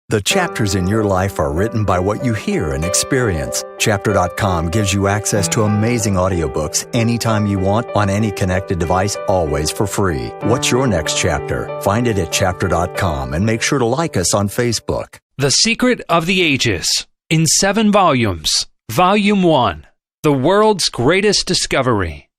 The chapters in your life are written by what you hear and experience. Chapter.com gives you access to amazing audiobooks anytime you want on any connected device, always for free. What's your next chapter? Find it at Chapter.com and make sure to like us on Facebook. The Secret of the Ages, in 7 volumes. Volume 1, The World's Greatest Discovery.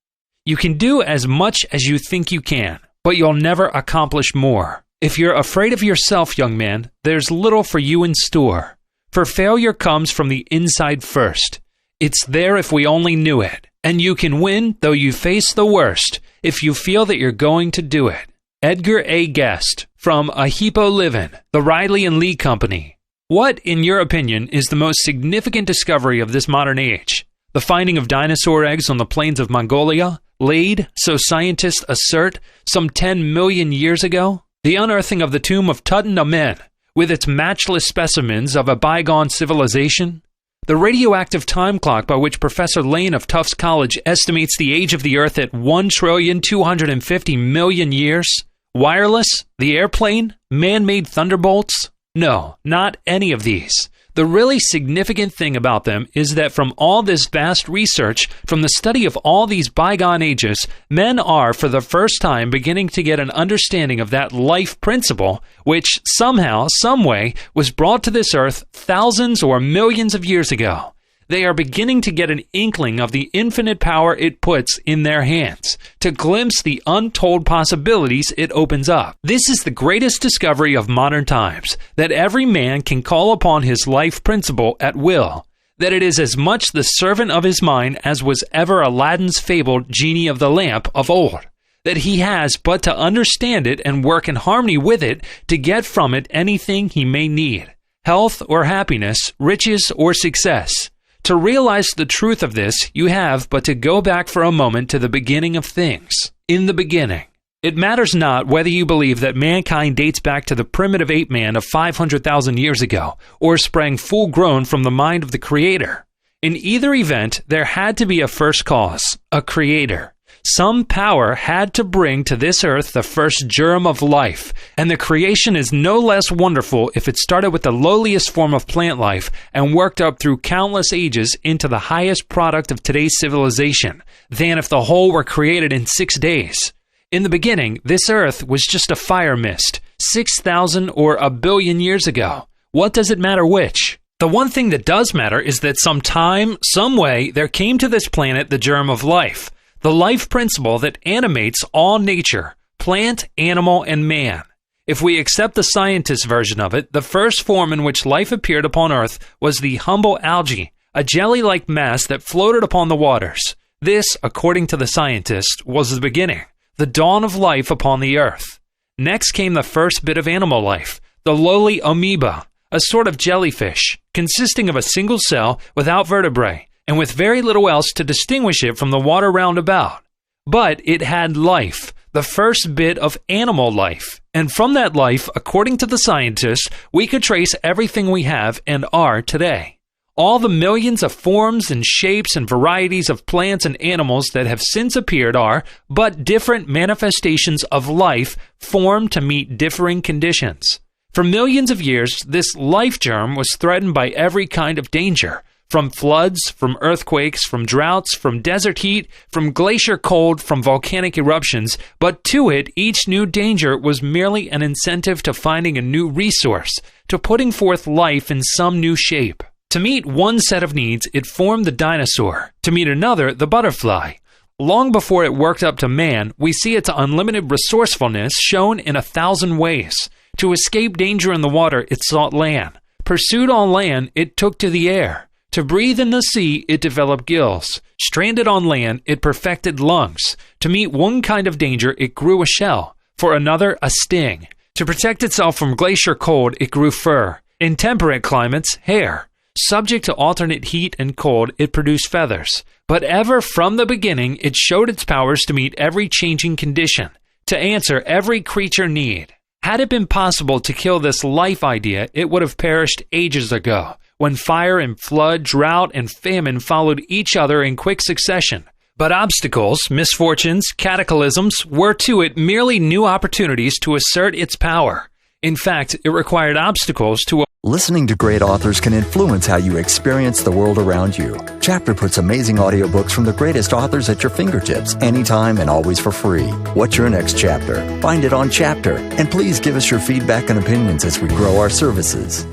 You can do as much as you think you can, but you'll never accomplish more. If you're afraid of yourself, young man, there's little for you in store. For failure comes from the inside first. It's there if we only knew it. And you can win, though you face the worst, if you feel that you're going to do it. Edgar A. Guest, from A Hippo Livin', The Riley and Lee Company. What, in your opinion, is the most significant discovery of this modern age? The finding of dinosaur eggs on the plains of Mongolia, laid, so scientists assert, some 10 million years ago? The unearthing of the tomb of Tutankhamun, with its matchless specimens of a bygone civilization? The radioactive time clock by which Professor Lane of Tufts College estimates the age of the Earth at 1,250,000,000 years? Wireless? The airplane? Man-made thunderbolts? No, not any of these. The really significant thing about them is that from all this vast research, from the study of all these bygone ages, men are for the first time beginning to get an understanding of that life principle, which somehow, someway, was brought to this earth thousands or millions of years ago. They are beginning to get an inkling of the infinite power it puts in their hands, to glimpse the untold possibilities it opens up. This is the greatest discovery of modern times, that every man can call upon his life principle at will, that it is as much the servant of his mind as was ever Aladdin's fabled genie of the lamp of old, that he has but to understand it and work in harmony with it to get from it anything he may need, health or happiness, riches or success. To realize the truth of this, you have but to go back for a moment to the beginning of things. In the beginning. It matters not whether you believe that mankind dates back to the primitive ape man of 500,000 years ago, or sprang full-grown from the mind of the Creator. In either event, there had to be a first cause, a Creator. Some power had to bring to this earth the first germ of life, and the creation is no less wonderful if it started with the lowliest form of plant life and worked up through countless ages into the highest product of today's civilization, than if the whole were created in 6 days. In the beginning, this earth was just a fire mist, 6,000 or a billion years ago. What does it matter which? The one thing that does matter is that sometime, some way, there came to this planet the germ of life. The life principle that animates all nature, plant, animal, and man. If we accept the scientist version of it, the first form in which life appeared upon Earth was the humble algae, a jelly-like mass that floated upon the waters. This, according to the scientist, was the beginning, the dawn of life upon the Earth. Next came the first bit of animal life, the lowly amoeba, a sort of jellyfish, consisting of a single cell without vertebrae, and with very little else to distinguish it from the water round about. But it had life, the first bit of animal life. And from that life, according to the scientists, we could trace everything we have and are today. All the millions of forms and shapes and varieties of plants and animals that have since appeared are but different manifestations of life formed to meet differing conditions. For millions of years, this life germ was threatened by every kind of danger. From floods, from earthquakes, from droughts, from desert heat, from glacier cold, from volcanic eruptions, but to it, each new danger was merely an incentive to finding a new resource, to putting forth life in some new shape. To meet one set of needs, it formed the dinosaur. To meet another, the butterfly. Long before it worked up to man, we see its unlimited resourcefulness shown in 1,000 ways. To escape danger in the water, it sought land. Pursued on land, it took to the air. To breathe in the sea, it developed gills. Stranded on land, it perfected lungs. To meet one kind of danger, it grew a shell. For another, a sting. To protect itself from glacier cold, it grew fur. In temperate climates, hair. Subject to alternate heat and cold, it produced feathers. But ever from the beginning, it showed its powers to meet every changing condition, to answer every creature need. Had it been possible to kill this life idea, it would have perished ages ago, when fire and flood, drought and famine followed each other in quick succession. But obstacles, misfortunes, cataclysms were to it merely new opportunities to assert its power. In fact, it required obstacles to Listening to great authors can influence how you experience the world around you. Chapter puts amazing audiobooks from the greatest authors at your fingertips, anytime and always for free. What's your next chapter? Find it on Chapter. And please give us your feedback and opinions as we grow our services.